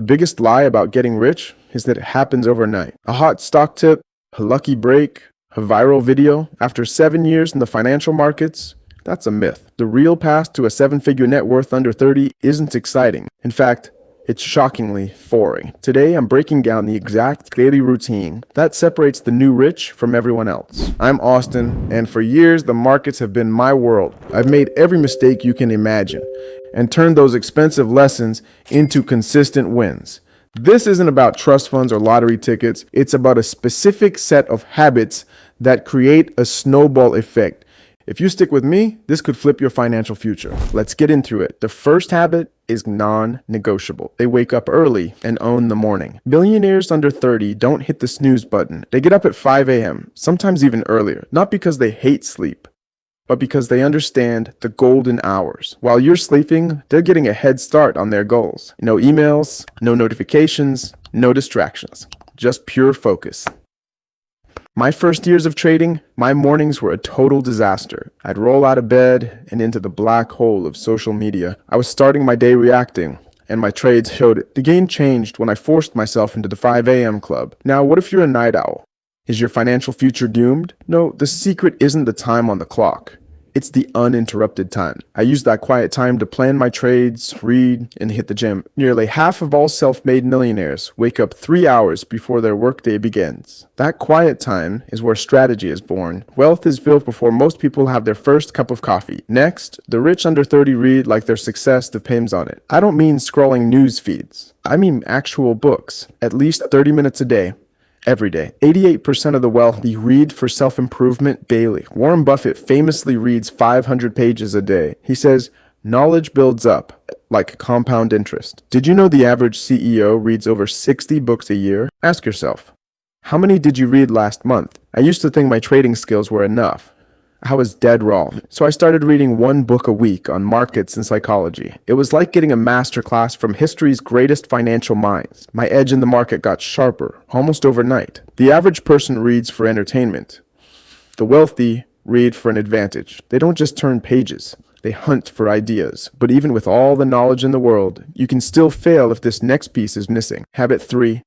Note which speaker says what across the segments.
Speaker 1: biggest lie about getting rich is that it happens overnight. A hot stock tip, a lucky break, a viral video after 7 years in the financial markets, that's a myth. The real path to a 7-figure net worth under 30 isn't exciting. In fact, it's shockingly boring. Today, I'm breaking down the exact daily routine that separates the new rich from everyone else. I'm Austin, and for years, the markets have been my world. I've made every mistake you can imagine and turned those expensive lessons into consistent wins. This isn't about trust funds or lottery tickets. It's about a specific set of habits that create a snowball effect. If you stick with me, this could flip your financial future. Let's get into it. The first habit is non-negotiable. They wake up early and own the morning. Millionaires under 30 don't hit the snooze button. They get up at 5 a.m., sometimes even earlier, not because they hate sleep, but because they understand the golden hours. While you're sleeping, they're getting a head start on their goals. No emails, no notifications, no distractions, just pure focus. My first years of trading, my mornings were a total disaster. I'd roll out of bed and into the black hole of social media. I was starting my day reacting, and my trades showed it. The game changed when I forced myself into the 5 a.m. club. Now, what if you're a night owl? Is your financial future doomed? No, the secret isn't the time on the clock. It's the uninterrupted time. I use that quiet time to plan my trades, read, and hit the gym. Nearly half of all self-made millionaires wake up 3 hours before their workday begins. That quiet time is where strategy is born. Wealth is built before most people have their first cup of coffee. Next, the rich under 30 read like their success depends on it. I don't mean scrolling news feeds. I mean actual books, at least 30 minutes a day. Every day. 88% of the wealthy read for self-improvement daily. Warren Buffett famously reads 500 pages a day. He says, knowledge builds up like compound interest. Did you know the average CEO reads over 60 books a year? Ask yourself, how many did you read last month? I used to think my trading skills were enough. I was dead wrong. So I started reading 1 book a week on markets and psychology. It was like getting a masterclass from history's greatest financial minds. My edge in the market got sharper, almost overnight. The average person reads for entertainment. The wealthy read for an advantage. They don't just turn pages. They hunt for ideas. But even with all the knowledge in the world, you can still fail if this next piece is missing. Habit 3.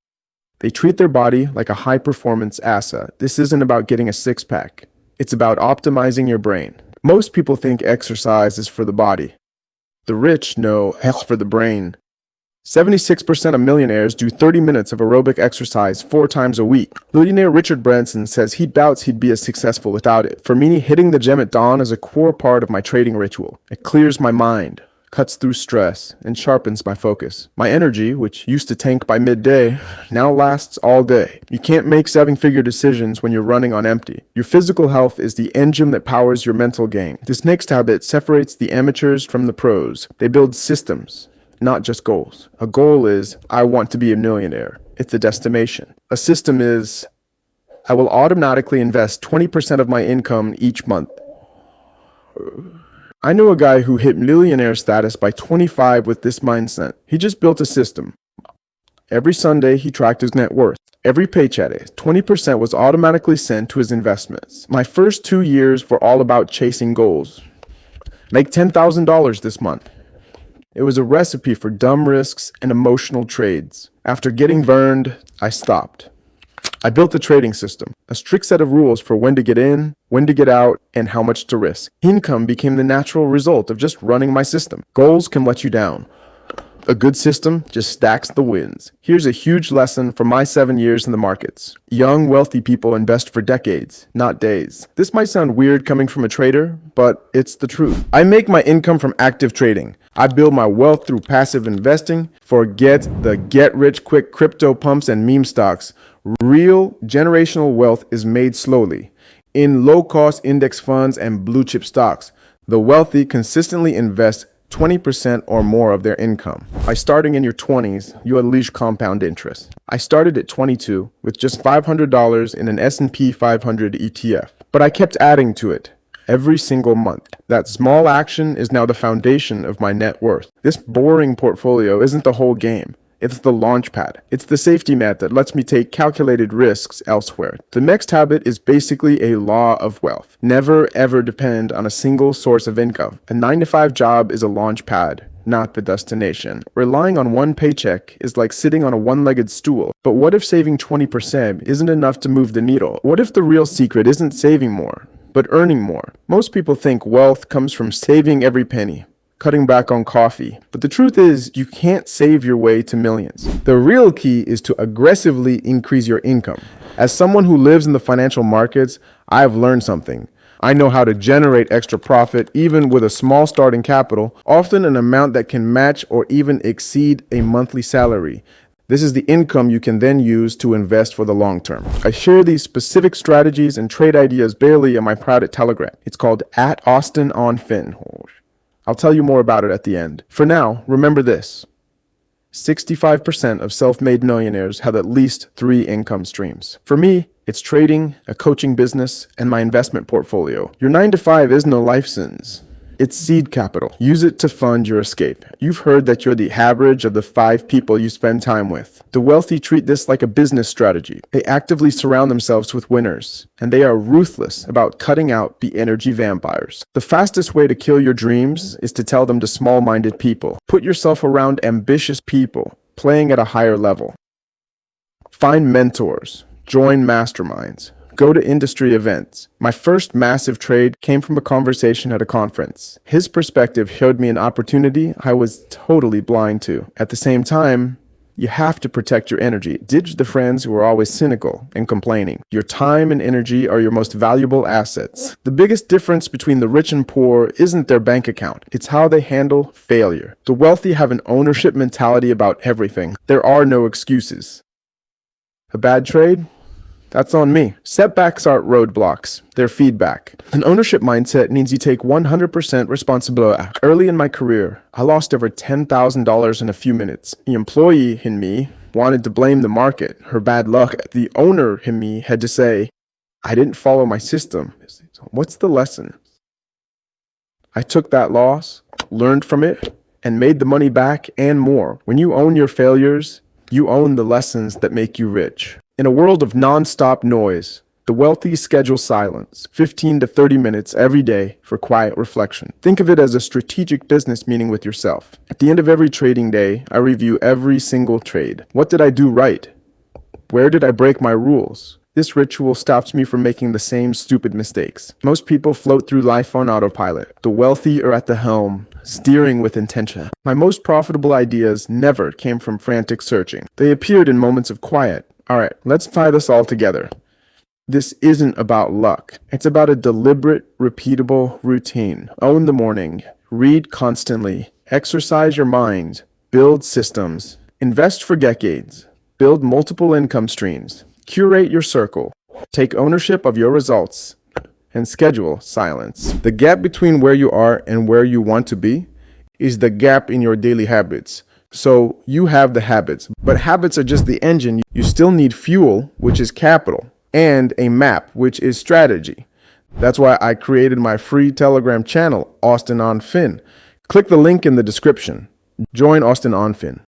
Speaker 1: They treat their body like a high-performance asset. This isn't about getting a six-pack. It's about optimizing your brain. Most people think exercise is for the body. The rich know health for the brain. 76% of millionaires do 30 minutes of aerobic exercise 4 times a week. Millionaire Richard Branson says he doubts he'd be as successful without it. For me, hitting the gym at dawn is a core part of my trading ritual. It clears my mind, cuts through stress, and sharpens my focus. My energy, which used to tank by midday, now lasts all day. You can't make 7-figure decisions when you're running on empty. Your physical health is the engine that powers your mental game. This next habit separates the amateurs from the pros. They build systems, not just goals. A goal is, I want to be a millionaire. It's a destination. A system is, I will automatically invest 20% of my income each month. I know a guy who hit millionaire status by 25 with this mindset. He just built a system. Every Sunday, he tracked his net worth. Every paycheck, 20% was automatically sent to his investments. My first 2 years were all about chasing goals. Make $10,000 this month. It was a recipe for dumb risks and emotional trades. After getting burned, I stopped. I built a trading system, a strict set of rules for when to get in, when to get out, and how much to risk. Income became the natural result of just running my system. Goals can let you down. A good system just stacks the wins. Here's a huge lesson from my 7 years in the markets. Young, wealthy people invest for decades, not days. This might sound weird coming from a trader, but it's the truth. I make my income from active trading. I build my wealth through passive investing. Forget the get-rich-quick crypto pumps and meme stocks. Real generational wealth is made slowly in low-cost index funds and blue-chip stocks. The wealthy consistently invest 20% or more of their income. By starting in your 20s, you unleash compound interest. I started at 22 with just $500 in an S&P 500 ETF, but I kept adding to it every single month. That small action is now the foundation of my net worth. This boring portfolio isn't the whole game. It's the launch pad. It's the safety net that lets me take calculated risks elsewhere. The next habit is basically a law of wealth. Never ever depend on a single source of income. A 9-to-5 job is a launch pad, not the destination. Relying on one paycheck is like sitting on a one-legged stool. But what if saving 20% isn't enough to move the needle? What if the real secret isn't saving more, but earning more? Most people think wealth comes from saving every penny, cutting back on coffee. But the truth is, you can't save your way to millions. The real key is to aggressively increase your income. As someone who lives in the financial markets, I've learned something. I know how to generate extra profit even with a small starting capital, often an amount that can match or even exceed a monthly salary. This is the income you can then use to invest for the long term. I share these specific strategies and trade ideas daily in my private Telegram. It's called @AustinOnFin. I'll tell you more about it at the end. For now, remember this. 65% of self-made millionaires have at least 3 income streams. For me, it's trading, a coaching business, and my investment portfolio. Your 9 to 5 is no life sentence. It's seed capital. Use it to fund your escape. You've heard that you're the average of the 5 people you spend time with. The wealthy treat this like a business strategy. They actively surround themselves with winners, and they are ruthless about cutting out the energy vampires. The fastest way to kill your dreams is to tell them to small-minded people. Put yourself around ambitious people, playing at a higher level. Find mentors. Join masterminds. Go to industry events. My first massive trade came from a conversation at a conference. His perspective showed me an opportunity I was totally blind to. At the same time, you have to protect your energy. Ditch the friends who are always cynical and complaining. Your time and energy are your most valuable assets. The biggest difference between the rich and poor isn't their bank account. It's how they handle failure. The wealthy have an ownership mentality about everything. There are no excuses. A bad trade? That's on me. Setbacks aren't roadblocks. They're feedback. An ownership mindset means you take 100% responsibility. Early in my career, I lost over $10,000 in a few minutes. The employee in me wanted to blame the market, her bad luck. The owner in me had to say, I didn't follow my system. What's the lesson? I took that loss, learned from it, and made the money back and more. When you own your failures, you own the lessons that make you rich. In a world of non-stop noise, the wealthy schedule silence, 15 to 30 minutes every day for quiet reflection. Think of it as a strategic business meeting with yourself. At the end of every trading day, I review every single trade. What did I do right? Where did I break my rules? This ritual stops me from making the same stupid mistakes. Most people float through life on autopilot. The wealthy are at the helm, steering with intention. My most profitable ideas never came from frantic searching. They appeared in moments of quiet. All right, let's tie this all together. This isn't about luck. It's about a deliberate, repeatable routine. Own the morning, read constantly, exercise your mind, build systems, invest for decades, build multiple income streams, curate your circle, take ownership of your results, and schedule silence. The gap between where you are and where you want to be is the gap in your daily habits. So you have the habits, but habits are just the engine. You still need fuel, which is capital, and a map, which is strategy. That's why I created my free Telegram channel, Austin on Fin. Click the link in the description. Join Austin on Fin.